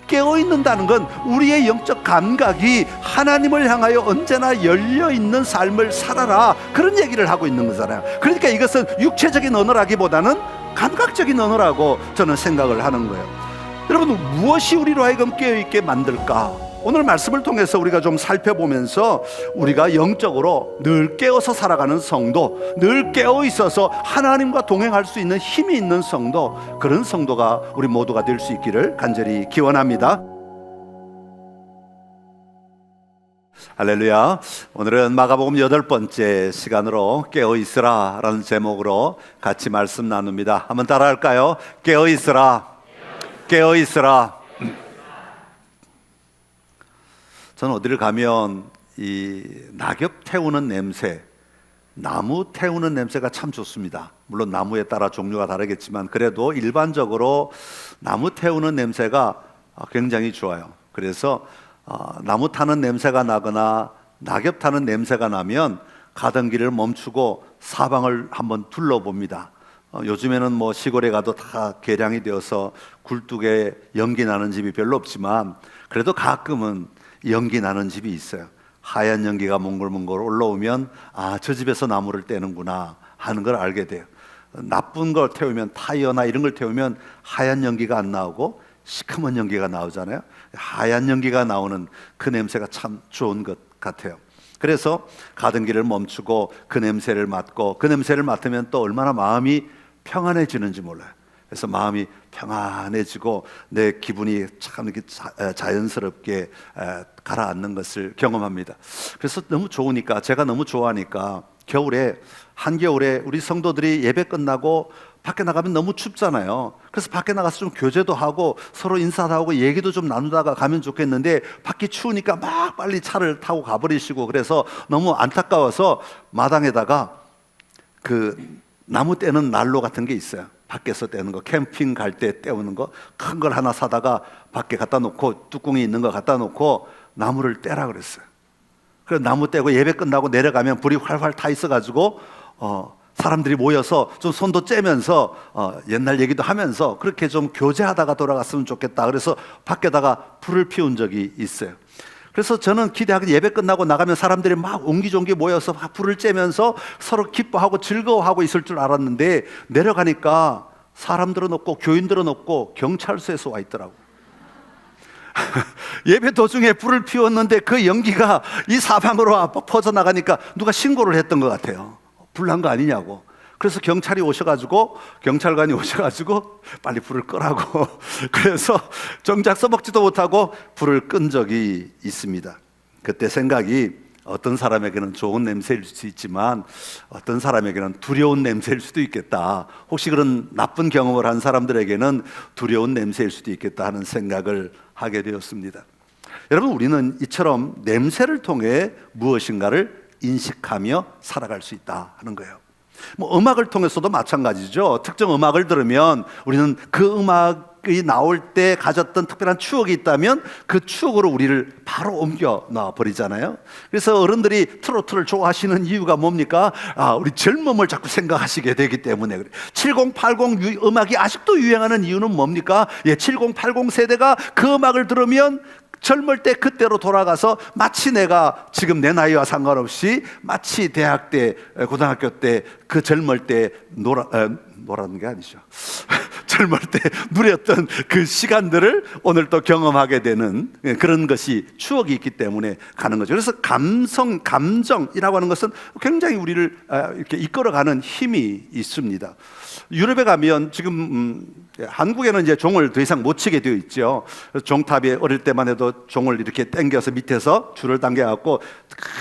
깨어있는다는 건 우리의 영적 감각이 하나님을 향하여 언제나 열려있는 삶을 살아라, 그런 얘기를 하고 있는 거잖아요. 그러니까 이것은 육체적인 언어라기보다는 감각적인 언어라고 저는 생각을 하는 거예요. 여러분, 무엇이 우리로 하여금 깨어있게 만들까? 오늘 말씀을 통해서 우리가 좀 살펴보면서 우리가 영적으로 늘 깨어서 살아가는 성도, 늘 깨어있어서 하나님과 동행할 수 있는 힘이 있는 성도, 그런 성도가 우리 모두가 될 수 있기를 간절히 기원합니다. 할렐루야. 오늘은 마가복음 8번째 시간으로 깨어있으라 라는 제목으로 같이 말씀 나눕니다. 한번 따라할까요? 깨어있으라, 깨어있으라. 저는 어디를 가면 이 낙엽 태우는 냄새, 나무 태우는 냄새가 참 좋습니다. 물론 나무에 따라 종류가 다르겠지만 그래도 일반적으로 나무 태우는 냄새가 굉장히 좋아요. 그래서 나무 타는 냄새가 나거나 낙엽 타는 냄새가 나면 가던 길을 멈추고 사방을 한번 둘러봅니다. 요즘에는 뭐 시골에 가도 다 개량이 되어서 굴뚝에 연기 나는 집이 별로 없지만 그래도 가끔은 연기 나는 집이 있어요. 하얀 연기가 몽글몽글 올라오면 저 집에서 나무를 떼는구나 하는 걸 알게 돼요. 나쁜 걸 태우면, 타이어나 이런 걸 태우면 하얀 연기가 안 나오고 시커먼 연기가 나오잖아요. 하얀 연기가 나오는 그 냄새가 참 좋은 것 같아요. 그래서 가던 길을 멈추고 그 냄새를 맡고, 그 냄새를 맡으면 또 얼마나 마음이 평안해지는지 몰라요. 그래서 마음이 평안해지고 내 기분이 참 이렇게 자연스럽게 가라앉는 것을 경험합니다. 그래서 너무 좋으니까, 제가 너무 좋아하니까 겨울에, 한겨울에 우리 성도들이 예배 끝나고 밖에 나가면 너무 춥잖아요. 그래서 밖에 나가서 좀 교제도 하고 서로 인사도 하고 얘기도 좀 나누다가 가면 좋겠는데 밖이 추우니까 막 빨리 차를 타고 가버리시고, 그래서 너무 안타까워서 마당에다가 그 나무 떼는 난로 같은 게 있어요. 밖에서 떼는 거, 캠핑 갈 때 떼우는 거, 큰 걸 하나 사다가 밖에 갖다 놓고, 뚜껑이 있는 거 갖다 놓고 나무를 떼라 그랬어요. 그래서 나무 떼고 예배 끝나고 내려가면 불이 활활 타 있어가지고 사람들이 모여서 좀 손도 째면서 옛날 얘기도 하면서 그렇게 좀 교제하다가 돌아갔으면 좋겠다. 그래서 밖에다가 불을 피운 적이 있어요. 그래서 저는 기대하기, 예배 끝나고 나가면 사람들이 막 옹기종기 모여서 막 불을 쬐면서 서로 기뻐하고 즐거워하고 있을 줄 알았는데 내려가니까 사람들은 없고 교인들은 없고 경찰서에서 와 있더라고. 예배 도중에 불을 피웠는데 그 연기가 이 사방으로 퍼져나가니까 누가 신고를 했던 것 같아요. 불난 거 아니냐고. 그래서 경찰관이 오셔가지고 빨리 불을 끄라고 그래서 정작 써먹지도 못하고 불을 끈 적이 있습니다. 그때 생각이, 어떤 사람에게는 좋은 냄새일 수 있지만 어떤 사람에게는 두려운 냄새일 수도 있겠다. 혹시 그런 나쁜 경험을 한 사람들에게는 두려운 냄새일 수도 있겠다 하는 생각을 하게 되었습니다. 여러분, 우리는 이처럼 냄새를 통해 무엇인가를 인식하며 살아갈 수 있다 하는 거예요. 뭐 음악을 통해서도 마찬가지죠. 특정 음악을 들으면 우리는 그 음악이 나올 때 가졌던 특별한 추억이 있다면 그 추억으로 우리를 바로 옮겨 놔 버리잖아요. 그래서 어른들이 트로트를 좋아하시는 이유가 뭡니까? 우리 젊음을 자꾸 생각하시게 되기 때문에 그래. 70, 80 음악이 아직도 유행하는 이유는 뭡니까? 70, 80 세대가 그 음악을 들으면 젊을 때 그때로 돌아가서 마치 내가 지금 내 나이와 상관없이 마치 대학 때, 고등학교 때 그 젊을 때 노라는 게 아니죠. 젊을 때 누렸던 그 시간들을 오늘 또 경험하게 되는 그런 것이 추억이 있기 때문에 가는 거죠. 그래서 감정이라고 하는 것은 굉장히 우리를 이렇게 이끌어가는 힘이 있습니다. 유럽에 가면 지금 한국에는 이제 종을 더 이상 못 치게 되어 있죠. 그래서 종탑에 어릴 때만 해도 종을 이렇게 당겨서 밑에서 줄을 당겨갖고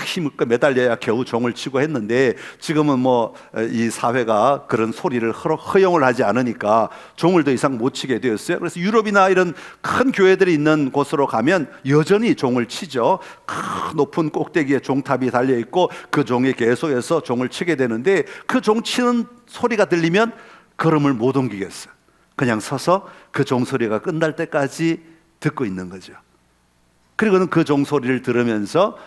힘을 매달려야 겨우 종을 치고 했는데, 지금은 뭐 이 사회가 그런 소리를 허용을 하지 않으니까 종을 더 이상 못 치게 되었어요. 그래서 유럽이나 이런 큰 교회들이 있는 곳으로 가면 여전히 종을 치죠. 큰 높은 꼭대기에 종탑이 달려 있고 그 종이 계속해서 종을 치게 되는데, 그 종 치는 소리가 들리면 걸음을 못 옮기겠어요. 그냥 서서 그 종소리가 끝날 때까지 듣고 있는 거죠. 그리고는 그 종소리를 들으면서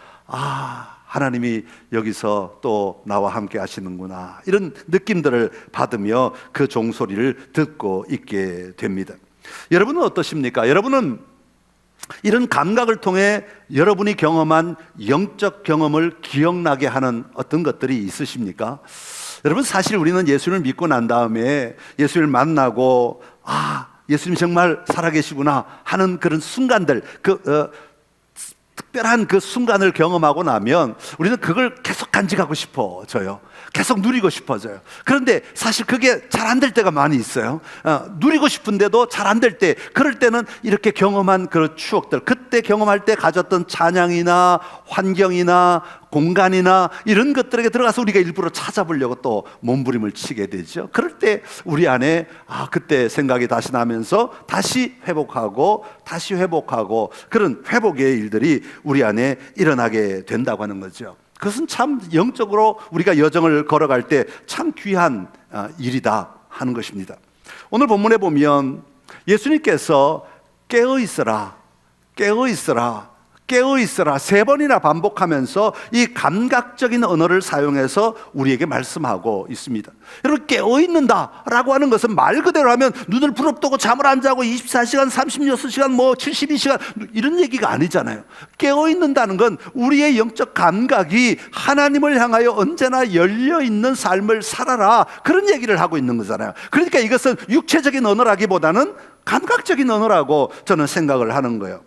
하나님이 여기서 또 나와 함께 하시는구나, 이런 느낌들을 받으며 그 종소리를 듣고 있게 됩니다. 여러분은 어떠십니까? 여러분은 이런 감각을 통해 여러분이 경험한 영적 경험을 기억나게 하는 어떤 것들이 있으십니까? 여러분, 사실 우리는 예수님을 믿고 난 다음에 예수님을 만나고 예수님 정말 살아계시구나 하는 그런 순간들, 특별한 그 순간을 경험하고 나면 우리는 그걸 계속 간직하고 싶어져요. 계속 누리고 싶어져요. 그런데 사실 그게 잘 안 될 때가 많이 있어요. 누리고 싶은데도 잘 안 될 때, 그럴 때는 이렇게 경험한 그런 추억들, 그때 경험할 때 가졌던 찬양이나 환경이나 공간이나 이런 것들에게 들어가서 우리가 일부러 찾아보려고 또 몸부림을 치게 되죠. 그럴 때 우리 안에 그때 생각이 다시 나면서 다시 회복하고 그런 회복의 일들이 우리 안에 일어나게 된다고 하는 거죠. 그것은 참 영적으로 우리가 여정을 걸어갈 때 참 귀한 일이다 하는 것입니다. 오늘 본문에 보면 예수님께서 깨어있어라 세 번이나 반복하면서 이 감각적인 언어를 사용해서 우리에게 말씀하고 있습니다. 여러분, 깨어있는다라고 하는 것은 말 그대로 하면 눈을 부릅뜨고 잠을 안 자고 24시간, 36시간, 72시간 이런 얘기가 아니잖아요. 깨어있는다는 건 우리의 영적 감각이 하나님을 향하여 언제나 열려있는 삶을 살아라, 그런 얘기를 하고 있는 거잖아요. 그러니까 이것은 육체적인 언어라기보다는 감각적인 언어라고 저는 생각을 하는 거예요.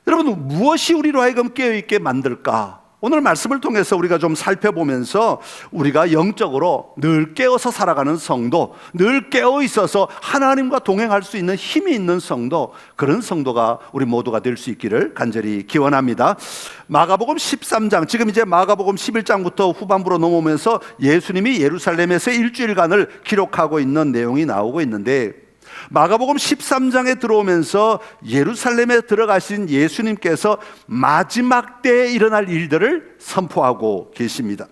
여러분, 무엇이 우리로 하여금 깨어있게 만들까? 오늘 말씀을 통해서 우리가 좀 살펴보면서 우리가 영적으로 늘 깨어서 살아가는 성도, 늘 깨어있어서 하나님과 동행할 수 있는 힘이 있는 성도, 그런 성도가 우리 모두가 될 수 있기를 간절히 기원합니다. 마가복음 13장, 지금 이제 마가복음 11장부터 후반부로 넘어오면서 예수님이 예루살렘에서 일주일간을 기록하고 있는 내용이 나오고 있는데, 마가복음 13장에 들어오면서 예루살렘에 들어가신 예수님께서 마지막 때에 일어날 일들을 선포하고 계십니다.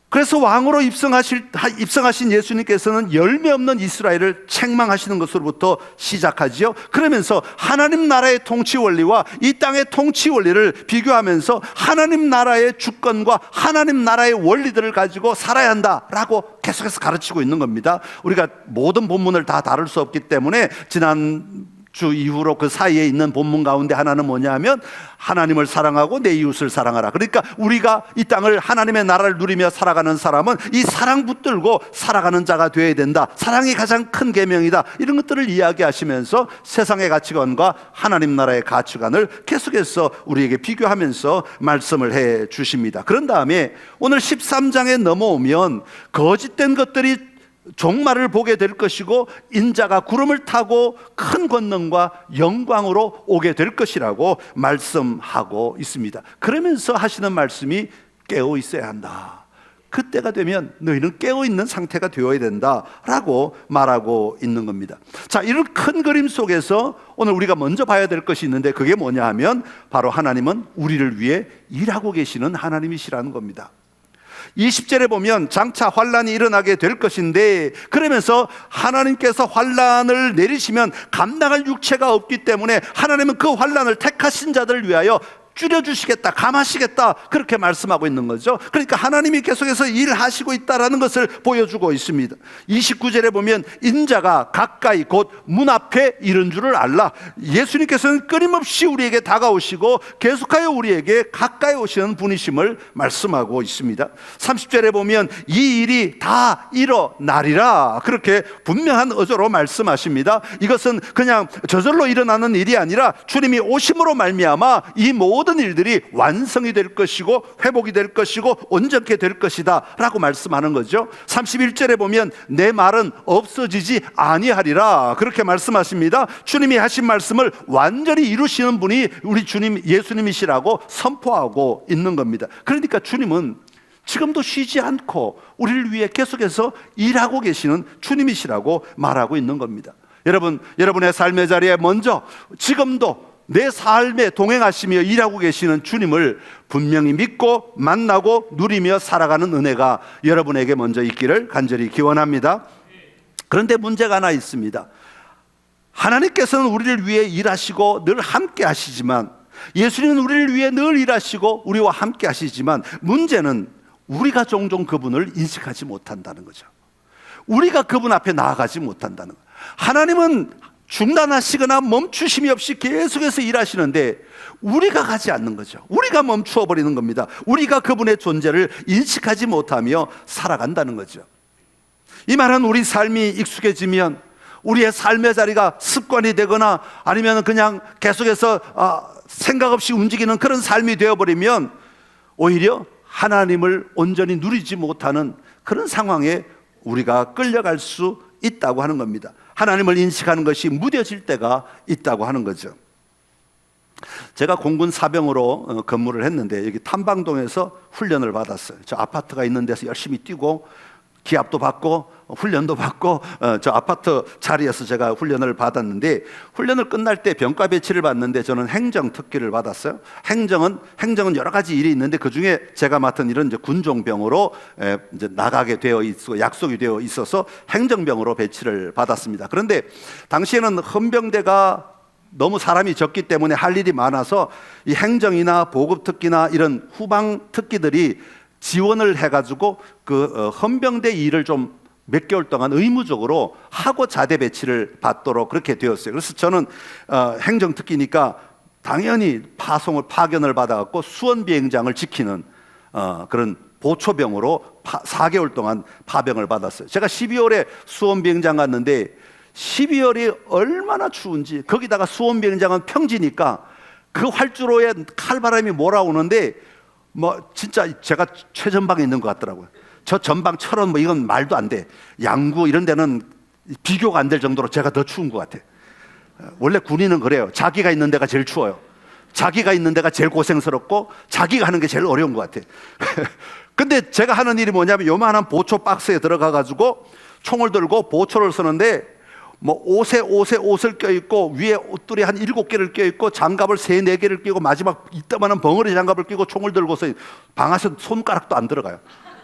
그래서 왕으로 입성하신 예수님께서는 열매 없는 이스라엘을 책망하시는 것으로부터 시작하지요. 그러면서 하나님 나라의 통치 원리와 이 땅의 통치 원리를 비교하면서 하나님 나라의 주권과 하나님 나라의 원리들을 가지고 살아야 한다라고 계속해서 가르치고 있는 겁니다. 우리가 모든 본문을 다 다룰 수 없기 때문에 지난 주 이후로 그 사이에 있는 본문 가운데 하나는 뭐냐 하면 하나님을 사랑하고 내 이웃을 사랑하라. 그러니까 우리가 이 땅을 하나님의 나라를 누리며 살아가는 사람은 이 사랑 붙들고 살아가는 자가 되어야 된다. 사랑이 가장 큰 계명이다. 이런 것들을 이야기하시면서 세상의 가치관과 하나님 나라의 가치관을 계속해서 우리에게 비교하면서 말씀을 해 주십니다. 그런 다음에 오늘 13장에 넘어오면 거짓된 것들이 종말을 보게 될 것이고 인자가 구름을 타고 큰 권능과 영광으로 오게 될 것이라고 말씀하고 있습니다. 그러면서 하시는 말씀이 깨어 있어야 한다. 그때가 되면 너희는 깨어 있는 상태가 되어야 된다라고 말하고 있는 겁니다. 자, 이런 큰 그림 속에서 오늘 우리가 먼저 봐야 될 것이 있는데, 그게 뭐냐 하면 바로 하나님은 우리를 위해 일하고 계시는 하나님이시라는 겁니다. 20절에 보면 장차 환란이 일어나게 될 것인데, 그러면서 하나님께서 환란을 내리시면 감당할 육체가 없기 때문에 하나님은 그 환란을 택하신 자들을 위하여 줄여주시겠다, 감하시겠다, 그렇게 말씀하고 있는 거죠. 그러니까 하나님이 계속해서 일하시고 있다는 것을 보여주고 있습니다. 29절에 보면 인자가 가까이 곧 문 앞에 이른 줄을 알라. 예수님께서는 끊임없이 우리에게 다가오시고 계속하여 우리에게 가까이 오시는 분이심을 말씀하고 있습니다. 30절에 보면 이 일이 다 일어나리라, 그렇게 분명한 어조로 말씀하십니다. 이것은 그냥 저절로 일어나는 일이 아니라 주님이 오심으로 말미암아 이 모든 일들이 완성이 될 것이고 회복이 될 것이고 온전케 될 것이다 라고 말씀하는 거죠. 31절에 보면 내 말은 없어지지 아니하리라, 그렇게 말씀하십니다. 주님이 하신 말씀을 완전히 이루시는 분이 우리 주님 예수님이시라고 선포하고 있는 겁니다. 그러니까 주님은 지금도 쉬지 않고 우리를 위해 계속해서 일하고 계시는 주님이시라고 말하고 있는 겁니다. 여러분의 삶의 자리에 먼저 지금도 내 삶에 동행하시며 일하고 계시는 주님을 분명히 믿고 만나고 누리며 살아가는 은혜가 여러분에게 먼저 있기를 간절히 기원합니다. 그런데 문제가 하나 있습니다. 하나님께서는 우리를 위해 일하시고 늘 함께 하시지만, 예수님은 우리를 위해 늘 일하시고 우리와 함께 하시지만, 문제는 우리가 종종 그분을 인식하지 못한다는 거죠. 우리가 그분 앞에 나아가지 못한다는 거예요. 하나님은 중단하시거나 멈추심이 없이 계속해서 일하시는데 우리가 가지 않는 거죠. 우리가 멈추어 버리는 겁니다. 우리가 그분의 존재를 인식하지 못하며 살아간다는 거죠. 이 말은 우리 삶이 익숙해지면, 우리의 삶의 자리가 습관이 되거나 아니면 그냥 계속해서 생각 없이 움직이는 그런 삶이 되어버리면 오히려 하나님을 온전히 누리지 못하는 그런 상황에 우리가 끌려갈 수 있다고 하는 겁니다. 하나님을 인식하는 것이 무뎌질 때가 있다고 하는 거죠. 제가 공군 사병으로 근무를 했는데 여기 탐방동에서 훈련을 받았어요. 저 아파트가 있는 데서 열심히 뛰고 기합도 받고 훈련도 받고 저 아파트 자리에서 제가 훈련을 받았는데, 훈련을 끝날 때 병가 배치를 받는데 저는 행정 특기를 받았어요. 행정은 여러 가지 일이 있는데 그 중에 제가 맡은 일은 이제 군종병으로 이제 나가게 되어 있고 약속이 되어 있어서 행정병으로 배치를 받았습니다. 그런데 당시에는 헌병대가 너무 사람이 적기 때문에 할 일이 많아서 이 행정이나 보급 특기나 이런 후방 특기들이 지원을 해가지고 그 헌병대 일을 좀 몇 개월 동안 의무적으로 하고 자대 배치를 받도록 그렇게 되었어요. 그래서 저는 행정 특기니까 당연히 파견을 받아갖고 수원 비행장을 지키는 그런 보초병으로 4개월 동안 파병을 받았어요. 제가 12월에 수원 비행장 갔는데 12월이 얼마나 추운지, 거기다가 수원 비행장은 평지니까 그 활주로에 칼바람이 몰아오는데 뭐 진짜 제가 최전방에 있는 것 같더라고요. 저 전방처럼 뭐 이건 말도 안 돼. 양구 이런 데는 비교가 안 될 정도로 제가 더 추운 것 같아. 원래 군인은 그래요. 자기가 있는 데가 제일 추워요. 자기가 있는 데가 제일 고생스럽고 자기가 하는 게 제일 어려운 것 같아. 근데 제가 하는 일이 뭐냐면 요만한 보초 박스에 들어가 가지고 총을 들고 보초를 쏘는데 뭐 옷을 껴입고 위에 옷들이 한 7개를 껴입고 장갑을 3-4개를 끼고 마지막 이따만한 벙어리 장갑을 끼고 총을 들고서 방아쇠 손가락도 안 들어가요.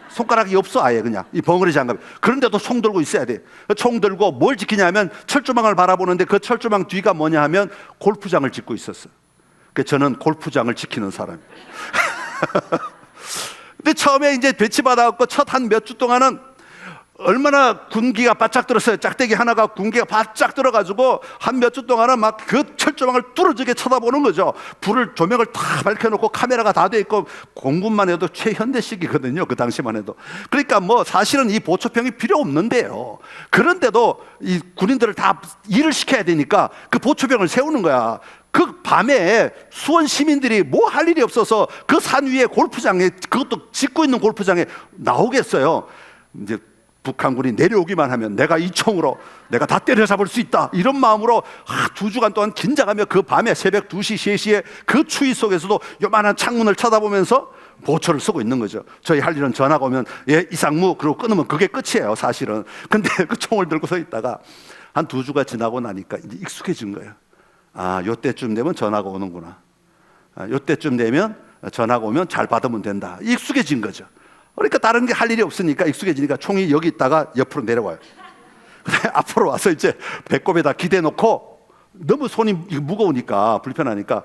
손가락이 없어 아예 그냥 이 벙어리 장갑. 그런데도 총 들고 있어야 돼. 총 들고 뭘 지키냐면 철조망을 바라보는데 그 철조망 뒤가 뭐냐 하면 골프장을 짓고 있었어요. 그래서 저는 골프장을 지키는 사람이에요. 근데 처음에 이제 배치받아갖고 첫 한 몇 주 동안은 얼마나 군기가 바짝 들었어요. 짝대기 하나가 군기가 바짝 들어가지고 한 몇 주 동안은 막 그 철조망을 뚫어지게 쳐다보는 거죠. 조명을 다 밝혀놓고 카메라가 다 돼 있고, 공군만 해도 최현대식이거든요. 그 당시만 해도. 그러니까 뭐 사실은 이 보초병이 필요 없는데요. 그런데도 이 군인들을 다 일을 시켜야 되니까 그 보초병을 세우는 거야. 그 밤에 수원 시민들이 뭐 할 일이 없어서 그 산 위에 골프장에, 그것도 짓고 있는 골프장에 나오겠어요. 이제 북한군이 내려오기만 하면 내가 이 총으로 내가 다 때려잡을 수 있다, 이런 마음으로 2주간 동안 긴장하며 그 밤에 새벽 2시, 3시에 그 추위 속에서도 요만한 창문을 쳐다보면서 보초를 쓰고 있는 거죠. 저희 할 일은 전화가 오면 예, 이상무, 그러고 끊으면 그게 끝이에요 사실은. 근데 그 총을 들고 서 있다가 한 2주가 지나고 나니까 이제 익숙해진 거예요. 요때쯤 되면 전화가 오는구나. 요때쯤 되면 전화가 오면 잘 받으면 된다. 익숙해진 거죠. 그러니까 다른 게 할 일이 없으니까 익숙해지니까 총이 여기 있다가 옆으로 내려와요. 앞으로 와서 이제 배꼽에다 기대놓고, 너무 손이 무거우니까 불편하니까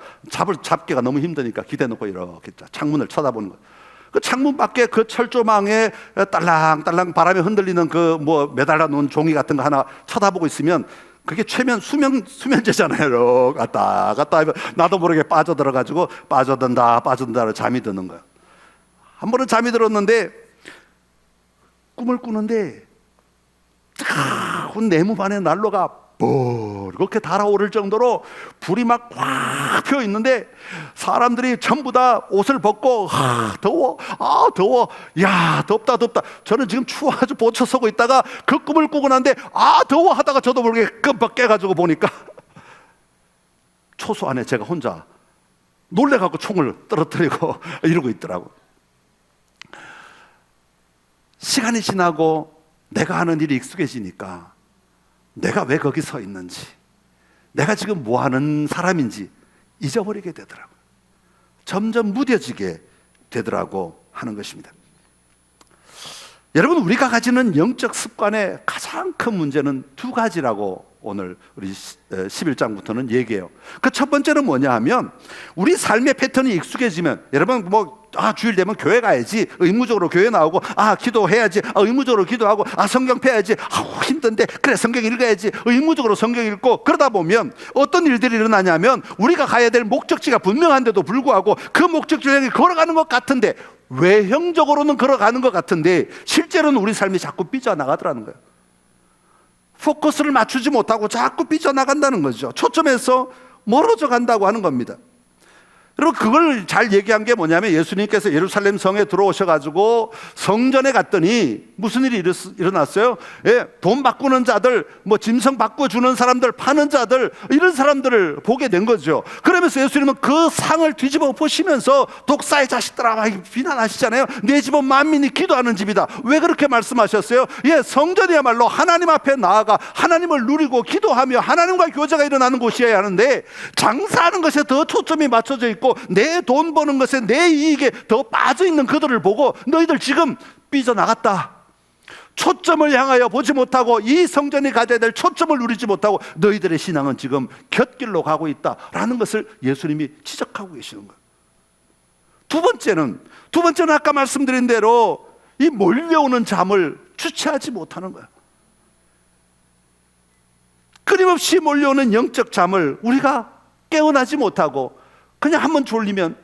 잡기가 너무 힘드니까 기대놓고 이렇게 창문을 쳐다보는 거예요. 그 창문 밖에 그 철조망에 딸랑딸랑 바람에 흔들리는 그 뭐 매달아 놓은 종이 같은 거 하나 쳐다보고 있으면 그게 수면제잖아요. 갔다 하면 나도 모르게 빠져들어가지고 빠져든다 잠이 드는 거예요. 한 번은 잠이 들었는데 꿈을 꾸는데 네모반의 난로가 이렇게 달아오를 정도로 불이 막 꽉 피어 있는데 사람들이 전부 다 옷을 벗고 더워, 야 덥다. 저는 지금 추워가지고 보초 서고 있다가 그 꿈을 꾸고 난데 더워 하다가 저도 모르게 끔박 깨가지고 보니까 초소 안에 제가 혼자 놀래갖고 총을 떨어뜨리고 이러고 있더라고. 시간이 지나고 내가 하는 일이 익숙해지니까 내가 왜 거기 서 있는지, 내가 지금 뭐 하는 사람인지 잊어버리게 되더라고요. 점점 무뎌지게 되더라고 하는 것입니다. 여러분, 우리가 가지는 영적 습관의 가장 큰 문제는 2가지라고 오늘 우리 11장부터는 얘기해요. 그 첫 번째는 뭐냐 하면, 우리 삶의 패턴이 익숙해지면, 여러분 뭐 주일 되면 교회 가야지, 의무적으로 교회 나오고, 기도해야지, 의무적으로 기도하고, 성경 펴야지, 힘든데 그래 성경 읽어야지, 의무적으로 성경 읽고. 그러다 보면 어떤 일들이 일어나냐면, 우리가 가야 될 목적지가 분명한데도 불구하고 그 목적지를 향해 걸어가는 것 같은데, 외형적으로는 걸어가는 것 같은데 실제로는 우리 삶이 자꾸 삐져나가더라는 거예요. 포커스를 맞추지 못하고 자꾸 삐져나간다는 거죠. 초점에서 멀어져 간다고 하는 겁니다. 여러분, 그걸 잘 얘기한 게 뭐냐면, 예수님께서 예루살렘 성에 들어오셔가지고 성전에 갔더니 무슨 일이 일어났어요? 돈 바꾸는 자들, 짐승 바꿔주는 사람들, 파는 자들, 이런 사람들을 보게 된 거죠. 그러면서 예수님은 그 상을 뒤집어 보시면서 독사의 자식들아 막 비난하시잖아요. 내 집은 만민이 기도하는 집이다. 왜 그렇게 말씀하셨어요? 성전이야말로 하나님 앞에 나아가 하나님을 누리고 기도하며 하나님과 교제가 일어나는 곳이어야 하는데, 장사하는 것에 더 초점이 맞춰져 있고 내 돈 버는 것에, 내 이익에 더 빠져 있는 그들을 보고, 너희들 지금 삐져나갔다, 초점을 향하여 보지 못하고 이 성전이 가져야 될 초점을 누리지 못하고 너희들의 신앙은 지금 곁길로 가고 있다라는 것을 예수님이 지적하고 계시는 거예요. 두 번째는 아까 말씀드린 대로 이 몰려오는 잠을 주체하지 못하는 거예요. 끊임없이 몰려오는 영적 잠을 우리가 깨어나지 못하고, 그냥 한번 졸리면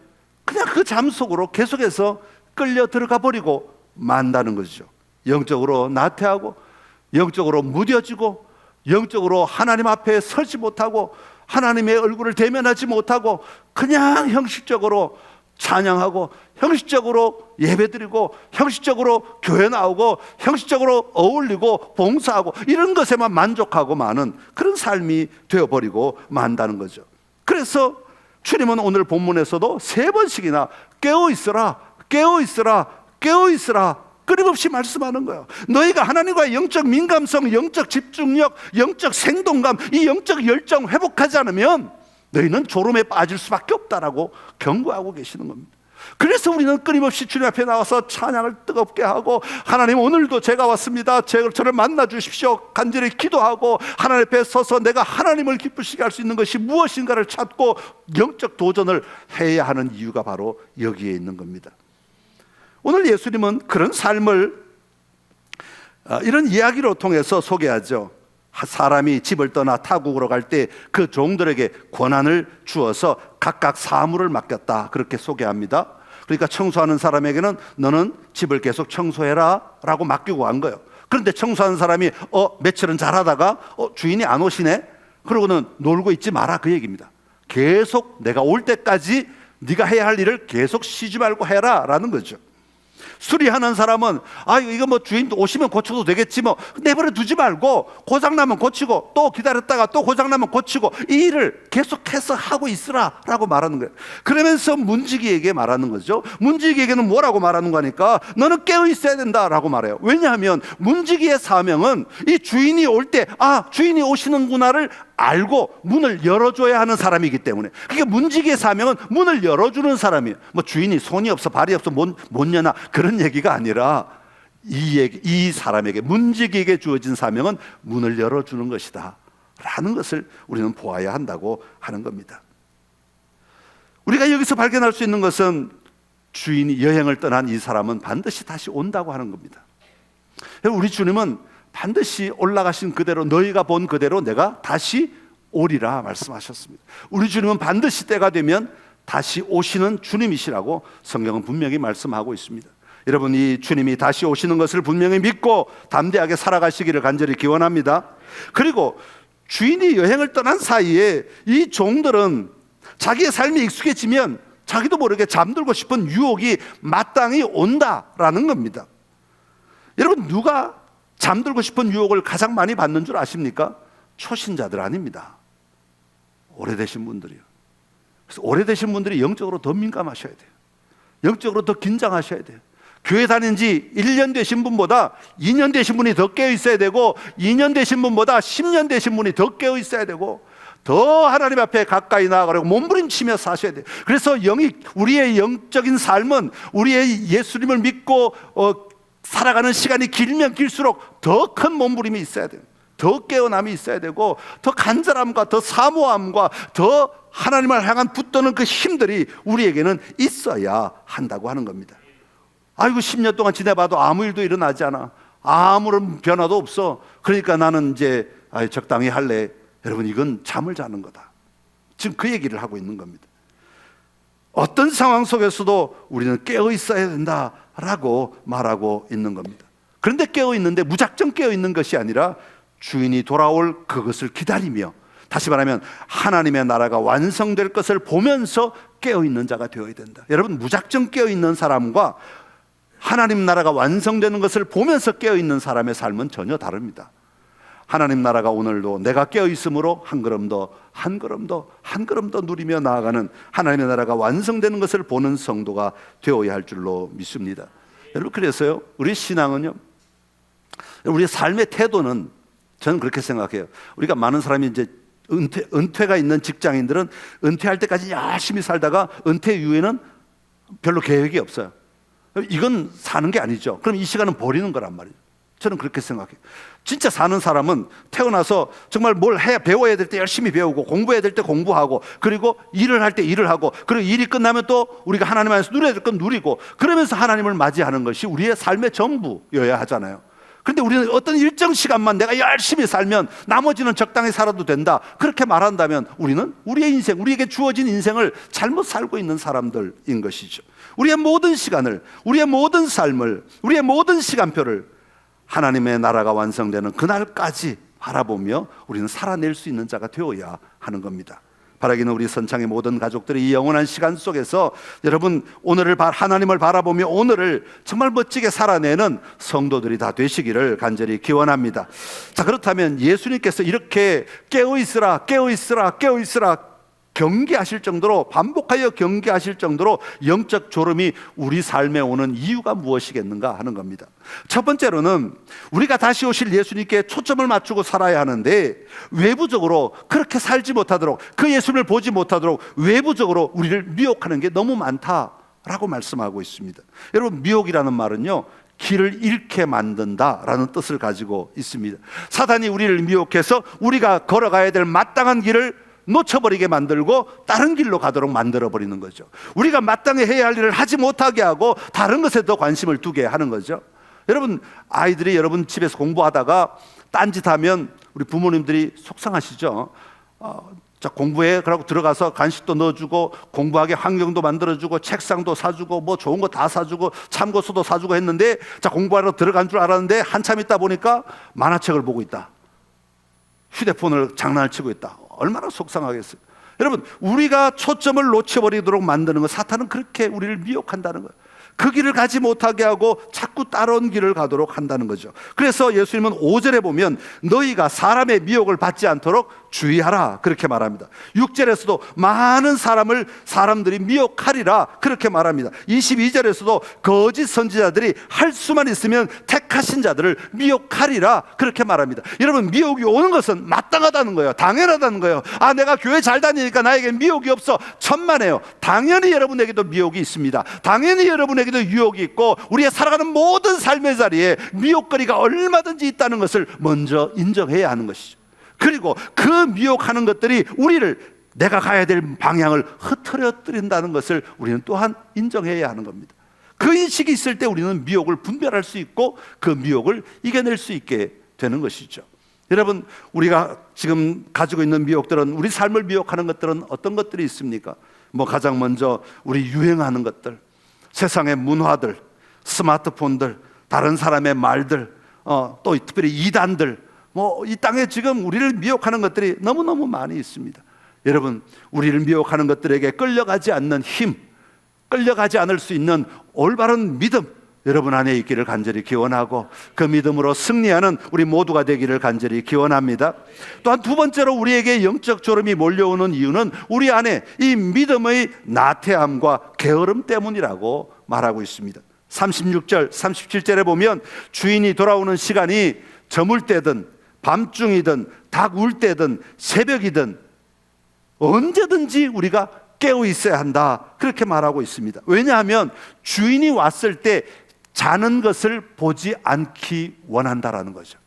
그냥 그 잠 속으로 계속해서 끌려 들어가 버리고 만다는 것이죠. 영적으로 나태하고, 영적으로 무뎌지고, 영적으로 하나님 앞에 서지 못하고, 하나님의 얼굴을 대면하지 못하고, 그냥 형식적으로 찬양하고, 형식적으로 예배드리고, 형식적으로 교회 나오고, 형식적으로 어울리고 봉사하고, 이런 것에만 만족하고 마는 그런 삶이 되어버리고 만다는 거죠. 그래서 주님은 오늘 본문에서도 3번씩이나 깨어있으라, 깨어있으라, 깨어있으라 끊임없이 말씀하는 거예요. 너희가 하나님과의 영적 민감성, 영적 집중력, 영적 생동감, 이 영적 열정 회복하지 않으면 너희는 졸음에 빠질 수밖에 없다라고 경고하고 계시는 겁니다. 그래서 우리는 끊임없이 주님 앞에 나와서 찬양을 뜨겁게 하고, 하나님 오늘도 제가 왔습니다, 저를 만나 주십시오 간절히 기도하고, 하나님 앞에 서서 내가 하나님을 기쁘시게 할 수 있는 것이 무엇인가를 찾고 영적 도전을 해야 하는 이유가 바로 여기에 있는 겁니다. 오늘 예수님은 그런 삶을 이런 이야기로 통해서 소개하죠. 사람이 집을 떠나 타국으로 갈 때 그 종들에게 권한을 주어서 각각 사물을 맡겼다, 그렇게 소개합니다. 그러니까 청소하는 사람에게는 너는 집을 계속 청소해라 라고 맡기고 간 거예요. 그런데 청소하는 사람이 며칠은 잘하다가 주인이 안 오시네, 그러고는 놀고 있지 마라, 그 얘기입니다. 계속 내가 올 때까지 네가 해야 할 일을 계속 쉬지 말고 해라 라는 거죠. 수리하는 사람은 이거 주인 오시면 고쳐도 되겠지, 내버려 두지 말고 고장나면 고치고, 또 기다렸다가 또 고장나면 고치고, 이 일을 계속해서 하고 있으라 라고 말하는 거예요. 그러면서 문지기에게 말하는 거죠. 문지기에게는 뭐라고 말하는 거니까, 너는 깨어 있어야 된다 라고 말해요. 왜냐하면 문지기의 사명은 이 주인이 올 때 주인이 오시는구나를 알고 문을 열어줘야 하는 사람이기 때문에, 그러니까 문지기의 사명은 문을 열어주는 사람이에요. 주인이 손이 없어 발이 없어 못 여나 그런 얘기가 아니라, 이 사람에게, 문지기에게 주어진 사명은 문을 열어주는 것이다 라는 것을 우리는 보아야 한다고 하는 겁니다. 우리가 여기서 발견할 수 있는 것은, 주인이 여행을 떠난 이 사람은 반드시 다시 온다고 하는 겁니다. 우리 주님은 반드시 올라가신 그대로, 너희가 본 그대로 내가 다시 오리라 말씀하셨습니다. 우리 주님은 반드시 때가 되면 다시 오시는 주님이시라고 성경은 분명히 말씀하고 있습니다. 여러분, 이 주님이 다시 오시는 것을 분명히 믿고 담대하게 살아가시기를 간절히 기원합니다. 그리고 주인이 여행을 떠난 사이에 이 종들은 자기의 삶이 익숙해지면 자기도 모르게 잠들고 싶은 유혹이 마땅히 온다라는 겁니다. 여러분, 누가 잠들고 싶은 유혹을 가장 많이 받는 줄 아십니까? 초신자들 아닙니다. 오래되신 분들이요. 그래서 오래되신 분들이 영적으로 더 민감하셔야 돼요. 영적으로 더 긴장하셔야 돼요. 교회 다닌 지 1년 되신 분보다 2년 되신 분이 더 깨어 있어야 되고, 2년 되신 분보다 10년 되신 분이 더 깨어 있어야 되고, 더 하나님 앞에 가까이 나아가려고 몸부림치며 사셔야 돼요. 그래서 우리의 영적인 삶은, 우리의 예수님을 믿고 살아가는 시간이 길면 길수록 더 큰 몸부림이 있어야 돼요. 더 깨어남이 있어야 되고, 더 간절함과 더 사모함과 더 하나님을 향한 붙드는 그 힘들이 우리에게는 있어야 한다고 하는 겁니다. 아이고 10년 동안 지내봐도 아무 일도 일어나지 않아, 아무런 변화도 없어, 그러니까 나는 이제 적당히 할래. 여러분, 이건 잠을 자는 거다. 지금 그 얘기를 하고 있는 겁니다. 어떤 상황 속에서도 우리는 깨어 있어야 된다라고 말하고 있는 겁니다. 그런데 깨어 있는데 무작정 깨어 있는 것이 아니라 주인이 돌아올 그것을 기다리며, 다시 말하면 하나님의 나라가 완성될 것을 보면서 깨어 있는 자가 되어야 된다. 여러분, 무작정 깨어 있는 사람과 하나님 나라가 완성되는 것을 보면서 깨어 있는 사람의 삶은 전혀 다릅니다. 하나님 나라가 오늘도 내가 깨어 있음으로 한 걸음 더 누리며 나아가는 하나님의 나라가 완성되는 것을 보는 성도가 되어야 할 줄로 믿습니다. 여러분, 그래서요, 우리 신앙은요, 우리의 삶의 태도는, 저는 그렇게 생각해요. 우리가 많은 사람이 이제 은퇴가 있는 직장인들은 은퇴할 때까지 열심히 살다가 은퇴 이후에는 별로 계획이 없어요. 이건 사는 게 아니죠. 그럼 이 시간은 버리는 거란 말이에요. 저는 그렇게 생각해요. 진짜 사는 사람은 태어나서 정말 뭘 배워야 될 때 열심히 배우고, 공부해야 될 때 공부하고, 그리고 일을 할 때 일을 하고, 그리고 일이 끝나면 또 우리가 하나님 안에서 누려야 될 건 누리고, 그러면서 하나님을 맞이하는 것이 우리의 삶의 전부여야 하잖아요. 그런데 우리는 어떤 일정 시간만 내가 열심히 살면 나머지는 적당히 살아도 된다, 그렇게 말한다면 우리는 우리의 인생, 우리에게 주어진 인생을 잘못 살고 있는 사람들인 것이죠. 우리의 모든 시간을, 우리의 모든 삶을, 우리의 모든 시간표를 하나님의 나라가 완성되는 그날까지 바라보며 우리는 살아낼 수 있는 자가 되어야 하는 겁니다. 바라기는 우리 선창의 모든 가족들이 이 영원한 시간 속에서 여러분, 오늘을 하나님을 바라보며 오늘을 정말 멋지게 살아내는 성도들이 다 되시기를 간절히 기원합니다. 자, 그렇다면 예수님께서 이렇게 깨어있으라 경계하실 정도로, 반복하여 경계하실 정도로 영적 졸음이 우리 삶에 오는 이유가 무엇이겠는가 하는 겁니다. 첫 번째로는 우리가 다시 오실 예수님께 초점을 맞추고 살아야 하는데, 외부적으로 그렇게 살지 못하도록, 그 예수님을 보지 못하도록 외부적으로 우리를 미혹하는 게 너무 많다라고 말씀하고 있습니다. 여러분, 미혹이라는 말은요, 길을 잃게 만든다라는 뜻을 가지고 있습니다. 사단이 우리를 미혹해서 우리가 걸어가야 될 마땅한 길을 놓쳐버리게 만들고 다른 길로 가도록 만들어버리는 거죠. 우리가 마땅히 해야 할 일을 하지 못하게 하고 다른 것에 더 관심을 두게 하는 거죠. 여러분, 아이들이 여러분 집에서 공부하다가 딴짓하면 우리 부모님들이 속상하시죠. 자, 공부해 그러고 들어가서 간식도 넣어주고, 공부하게 환경도 만들어주고, 책상도 사주고, 뭐 좋은 거 다 사주고, 참고서도 사주고 했는데, 자, 공부하러 들어간 줄 알았는데 한참 있다 보니까 만화책을 보고 있다, 휴대폰을 장난을 치고 있다. 얼마나 속상하겠어요. 여러분, 우리가 초점을 놓쳐버리도록 만드는 것, 사탄은 그렇게 우리를 미혹한다는 거예요. 그 길을 가지 못하게 하고 자꾸 다른 길을 가도록 한다는 거죠. 그래서 예수님은 5절에 보면 너희가 사람의 미혹을 받지 않도록 주의하라, 그렇게 말합니다. 6절에서도 많은 사람들이 미혹하리라, 그렇게 말합니다. 22절에서도 거짓 선지자들이 할 수만 있으면 택하신 자들을 미혹하리라, 그렇게 말합니다. 여러분, 미혹이 오는 것은 마땅하다는 거예요. 당연하다는 거예요. 아, 내가 교회 잘 다니니까 나에게 미혹이 없어. 천만에요. 당연히 여러분에게도 미혹이 있습니다. 당연히 여러분에게도 유혹이 있고, 우리의 살아가는 모든 삶의 자리에 미혹거리가 얼마든지 있다는 것을 먼저 인정해야 하는 것이죠. 그리고 그 미혹하는 것들이 우리를, 내가 가야 될 방향을 흐트러뜨린다는 것을 우리는 또한 인정해야 하는 겁니다. 그 인식이 있을 때 우리는 미혹을 분별할 수 있고 그 미혹을 이겨낼 수 있게 되는 것이죠. 여러분, 우리가 지금 가지고 있는 미혹들은, 우리 삶을 미혹하는 것들은 어떤 것들이 있습니까? 가장 먼저 우리 유행하는 것들, 세상의 문화들, 스마트폰들, 다른 사람의 말들, 또 특별히 이단들, 이 땅에 지금 우리를 미혹하는 것들이 너무너무 많이 있습니다. 여러분, 우리를 미혹하는 것들에게 끌려가지 않는 힘, 끌려가지 않을 수 있는 올바른 믿음, 여러분 안에 있기를 간절히 기원하고, 그 믿음으로 승리하는 우리 모두가 되기를 간절히 기원합니다. 또한 두 번째로 우리에게 영적 졸음이 몰려오는 이유는 우리 안에 이 믿음의 나태함과 게으름 때문이라고 말하고 있습니다. 36절, 37절에 보면 주인이 돌아오는 시간이 저물 때든 밤중이든 닭 울 때든 새벽이든 언제든지 우리가 깨어 있어야 한다, 그렇게 말하고 있습니다. 왜냐하면 주인이 왔을 때 자는 것을 보지 않기 원한다라는 거죠.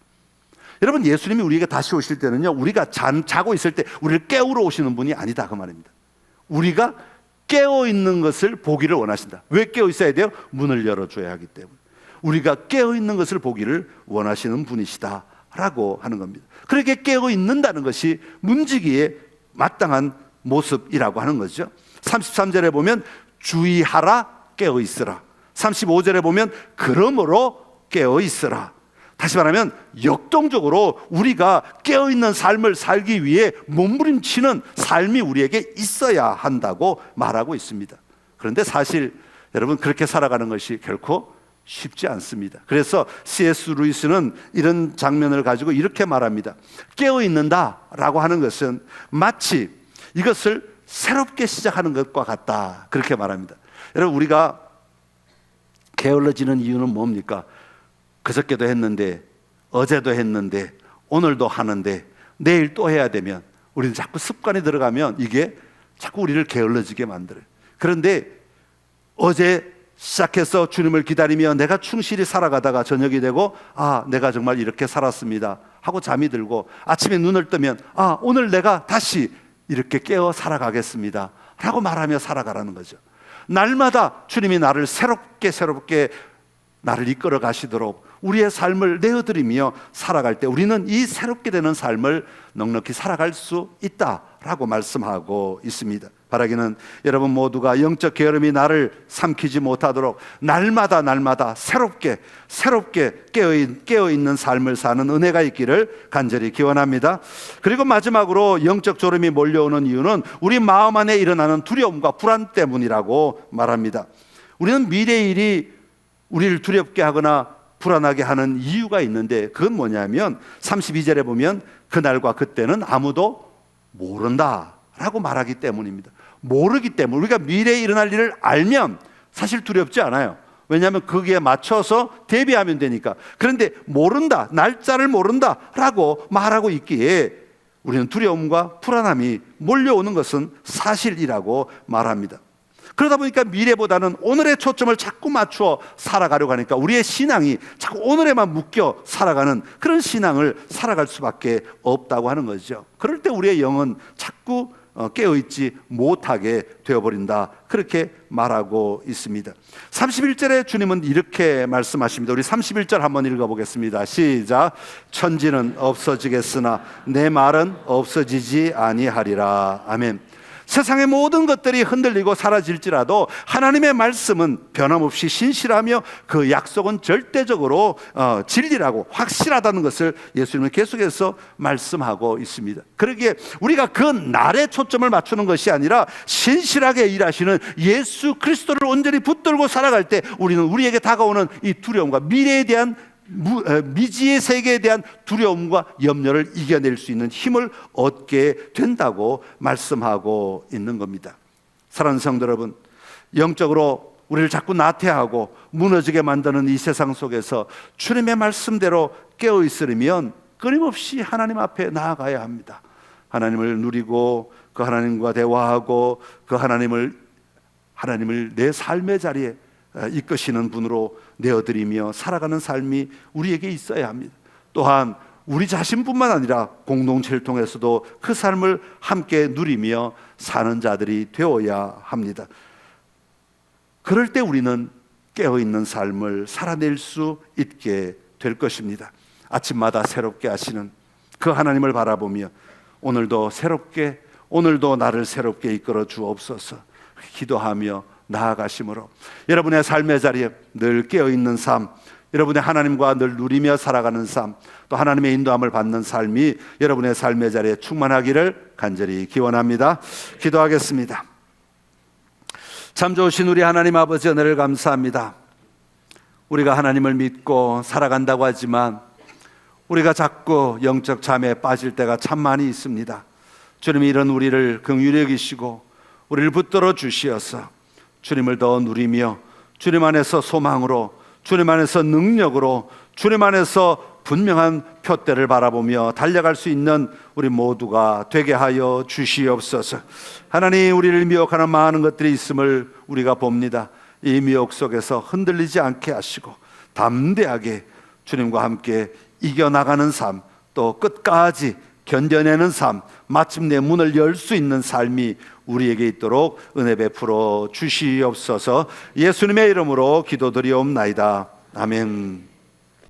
여러분, 예수님이 우리에게 다시 오실 때는요, 우리가 자고 있을 때 우리를 깨우러 오시는 분이 아니다, 그 말입니다. 우리가 깨어 있는 것을 보기를 원하신다. 왜 깨어 있어야 돼요? 문을 열어줘야 하기 때문에. 우리가 깨어 있는 것을 보기를 원하시는 분이시다 라고 하는 겁니다. 그렇게 깨어 있는다는 것이 문지기에 마땅한 모습이라고 하는 거죠. 33절에 보면 주의하라, 깨어 있으라. 35절에 보면 그러므로 깨어 있으라. 다시 말하면 역동적으로 우리가 깨어있는 삶을 살기 위해 몸부림치는 삶이 우리에게 있어야 한다고 말하고 있습니다. 그런데 사실 여러분, 그렇게 살아가는 것이 결코 쉽지 않습니다. 그래서 C.S. 루이스는 이런 장면을 가지고 이렇게 말합니다. 깨어있는다라고 하는 것은 마치 이것을 새롭게 시작하는 것과 같다, 그렇게 말합니다. 여러분, 우리가 게을러지는 이유는 뭡니까? 그저께도 했는데, 어제도 했는데, 오늘도 하는데, 내일 또 해야 되면 우리는 자꾸 습관이 들어가면 이게 자꾸 우리를 게을러지게 만들어요. 그런데 어제 시작해서 주님을 기다리며 내가 충실히 살아가다가 저녁이 되고, 내가 정말 이렇게 살았습니다 하고 잠이 들고, 아침에 눈을 뜨면 오늘 내가 다시 이렇게 깨어 살아가겠습니다 라고 말하며 살아가라는 거죠. 날마다 주님이 나를 새롭게 나를 이끌어 가시도록 우리의 삶을 내어드리며 살아갈 때 우리는 이 새롭게 되는 삶을 넉넉히 살아갈 수 있다라고 말씀하고 있습니다. 바라기는 여러분 모두가 영적 게으름이 나를 삼키지 못하도록 날마다 새롭게 깨어있는 삶을 사는 은혜가 있기를 간절히 기원합니다. 그리고 마지막으로 영적 졸음이 몰려오는 이유는 우리 마음 안에 일어나는 두려움과 불안 때문이라고 말합니다. 우리는 미래의 일이 우리를 두렵게 하거나 불안하게 하는 이유가 있는데, 그건 뭐냐면 32절에 보면 그날과 그때는 아무도 모른다 라고 말하기 때문입니다. 모르기 때문에, 우리가 미래에 일어날 일을 알면 사실 두렵지 않아요. 왜냐하면 거기에 맞춰서 대비하면 되니까. 그런데 모른다, 날짜를 모른다 라고 말하고 있기에 우리는 두려움과 불안함이 몰려오는 것은 사실이라고 말합니다. 그러다 보니까 미래보다는 오늘의 초점을 자꾸 맞추어 살아가려고 하니까 우리의 신앙이 자꾸 오늘에만 묶여 살아가는 그런 신앙을 살아갈 수밖에 없다고 하는 거죠. 그럴 때 우리의 영은 자꾸 깨어있지 못하게 되어버린다, 그렇게 말하고 있습니다. 31절에 주님은 이렇게 말씀하십니다. 우리 31절 한번 읽어보겠습니다. 시작. 천지는 없어지겠으나 내 말은 없어지지 아니하리라. 아멘. 세상의 모든 것들이 흔들리고 사라질지라도 하나님의 말씀은 변함없이 신실하며 그 약속은 절대적으로 진리라고 확실하다는 것을 예수님은 계속해서 말씀하고 있습니다. 그러기에 우리가 그 날에 초점을 맞추는 것이 아니라 신실하게 일하시는 예수 그리스도를 온전히 붙들고 살아갈 때 우리는 우리에게 다가오는 이 두려움과 미래에 대한 미지의 세계에 대한 두려움과 염려를 이겨낼 수 있는 힘을 얻게 된다고 말씀하고 있는 겁니다. 사랑하는 성도 여러분, 영적으로 우리를 자꾸 나태하고 무너지게 만드는 이 세상 속에서 주님의 말씀대로 깨어 있으려면 끊임없이 하나님 앞에 나아가야 합니다. 하나님을 누리고 그 하나님과 대화하고 그 하나님을 내 삶의 자리에 이끄시는 분으로 내어드리며 살아가는 삶이 우리에게 있어야 합니다. 또한 우리 자신뿐만 아니라 공동체를 통해서도 그 삶을 함께 누리며 사는 자들이 되어야 합니다. 그럴 때 우리는 깨어있는 삶을 살아낼 수 있게 될 것입니다. 아침마다 새롭게 하시는 그 하나님을 바라보며 오늘도 나를 새롭게 이끌어 주옵소서 기도하며 나아가심으로 여러분의 삶의 자리에 늘 깨어있는 삶, 여러분의 하나님과 늘 누리며 살아가는 삶, 또 하나님의 인도함을 받는 삶이 여러분의 삶의 자리에 충만하기를 간절히 기원합니다. 기도하겠습니다. 참 좋으신 우리 하나님 아버지, 은혜를 감사합니다. 우리가 하나님을 믿고 살아간다고 하지만 우리가 자꾸 영적 잠에 빠질 때가 참 많이 있습니다. 주님이 이런 우리를 긍휼히 여기시고 우리를 붙들어 주시어서 주님을 더 누리며 주님 안에서 소망으로, 주님 안에서 능력으로, 주님 안에서 분명한 표대를 바라보며 달려갈 수 있는 우리 모두가 되게 하여 주시옵소서. 하나님, 우리를 미혹하는 많은 것들이 있음을 우리가 봅니다. 이 미혹 속에서 흔들리지 않게 하시고 담대하게 주님과 함께 이겨나가는 삶, 또 끝까지 견뎌내는 삶, 마침내 문을 열 수 있는 삶이 우리에게 있도록 은혜 베풀어 주시옵소서. 예수님의 이름으로 기도드리옵나이다. 아멘.